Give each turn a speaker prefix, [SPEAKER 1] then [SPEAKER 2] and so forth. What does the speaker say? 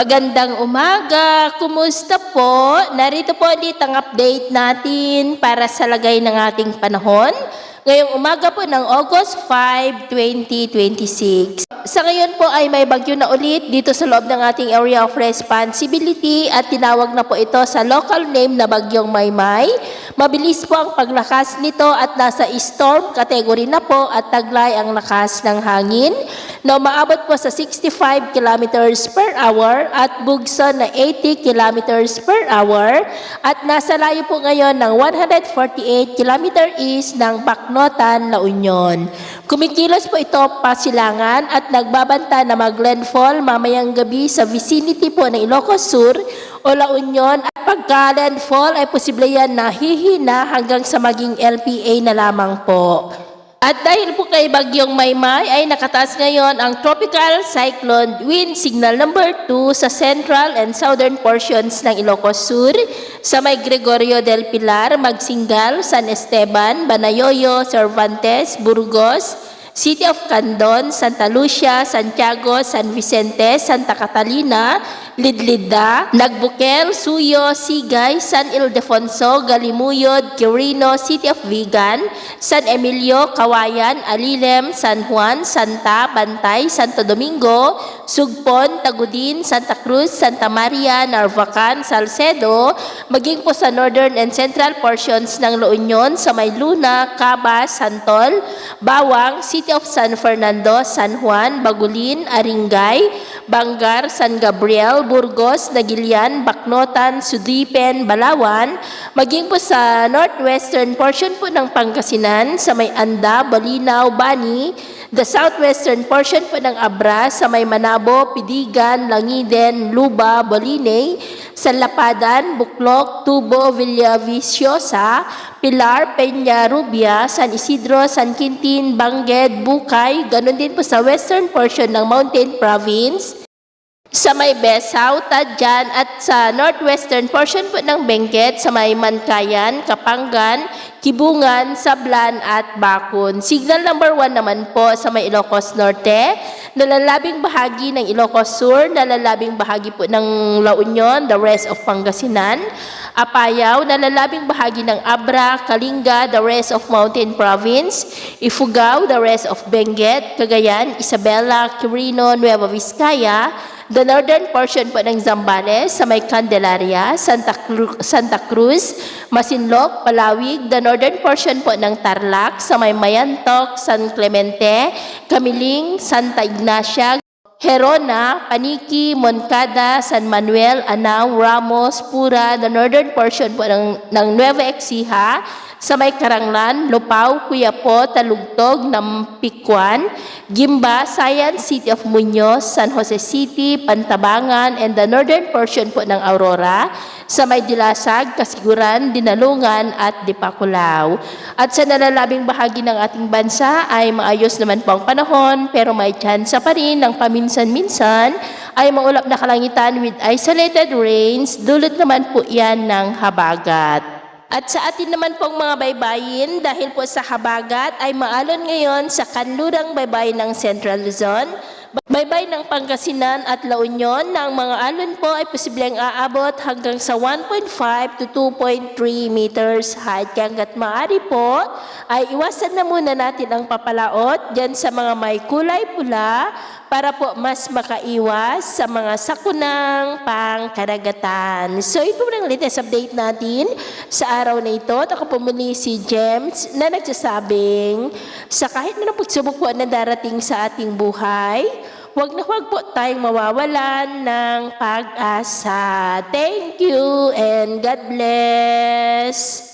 [SPEAKER 1] Magandang umaga! Kumusta po? Narito po ulit ang update natin para sa lagay ng ating panahon. Ngayong umaga po ng August 5, 2026. Sa ngayon po ay may bagyo na ulit dito sa loob ng ating area of responsibility at tinawag na po ito sa local name na Bagyong Maymay. Mabilis po ang paglakas nito at nasa storm category na po at taglay ang lakas ng hangin na umaabot po sa 65 kilometers per hour at bugso na 80 kilometers per hour at nasa layo po ngayon ng 148 kilometer east ng Bacnotan, La Union. Kumikilos po ito pasilangan at nagbabanta na mag-landfall mamayang gabi sa vicinity po ng Ilocos Sur o La Union at pagka-landfall ay posible yan na hihina hanggang sa maging LPA na lamang po. At dahil po kay Bagyong Maymay ay nakataas ngayon ang Tropical Cyclone Wind Signal number 2 sa central and southern portions ng Ilocos Sur, sa may Gregorio del Pilar, Magsingal, San Esteban, Banayoyo, Cervantes, Burgos, City of Candon, Santa Lucia, Santiago, San Vicente, Santa Catalina, Lidlida, Nagbukel, Suyo, Sigay, San Ildefonso, Galimuyod, Quirino, City of Vigan, San Emilio, Kawayan, Alilem, San Juan, Santa, Bantay, Santo Domingo, Sugpon, Tagudin, Santa Cruz, Santa Maria, Narvacan, Salcedo, maging po sa northern and central portions ng La Union sa may Luna, Cabas, Santol, Bawang, City of San Fernando, San Juan, Bagulin, Aringay, Bangar, San Gabriel, Burgos, Nagilian, Bacnotan, Sudipen, Balawan, maging po sa northwestern portion po ng Pangasinan sa may Anda, Balinaw, Bani, the southwestern portion po ng Abra sa may Manabo, Pidigan, Langiden, Luba, Bolinay, San Lapadan, Buklok, Tubo, Villaviciosa, Pilar, Peña, Rubia, San Isidro, San Quintin, Bangged, Bukay, ganun din po sa western portion ng Mountain Province, sa may Besao, Tadjan at sa northwestern portion po ng Benguet sa may Mankayan, Kapangan, Kibungan, Sablan at Bakun. Signal number 1 naman po sa may Ilocos Norte, nalalabing bahagi ng Ilocos Sur, nalalabing bahagi po ng La Union, the rest of Pangasinan, Apayao, nalalabing bahagi ng Abra, Kalinga, the rest of Mountain Province, Ifugao, the rest of Benguet, Cagayan, Isabela, Quirino, Nueva Vizcaya, the northern portion po ng Zambales sa may Candelaria, Santa Cruz, Masinloc, Palawig, the northern portion po ng Tarlac sa may Mayantok, San Clemente, Camiling, Santa Ignacia, Herona, Paniki, Moncada, San Manuel, Anao, Ramos, Pura, the northern portion po ng Nueva Ecija, sa may Karanglan, Lupao, Cuyapo, Talugtog, Nampikwan, Gimba, Sayan, City of Muñoz, San Jose City, Pantabangan, and the northern portion po ng Aurora, sa may Dilasag, Kasiguran, Dinalungan, at Dipakulaw. At sa nalalabing bahagi ng ating bansa ay maayos naman po ang panahon, pero may tsansa pa rin ng paminsan-minsan ay maulap na kalangitan with isolated rains, dulot naman po yan ng habagat. At sa atin naman pong mga baybayin, dahil po sa habagat ay maalon ngayon sa kanlurang baybayin ng Central Luzon, baybay ng Pangasinan at La Union na ang mga alon po ay posibleng aabot hanggang sa 1.5 to 2.3 meters height. Kaya hanggat maaari po ay iwasan na muna natin ang papalaot dyan sa mga may kulay pula para po mas makaiwas sa mga sakunang pangkaragatan. So ito ang latest update natin sa araw na ito. Ako po muli si James na nagsasabing sa kahit na pagsubok po na darating sa ating buhay, huwag na huwag po tayong mawawalan ng pag-asa. Thank you and God bless.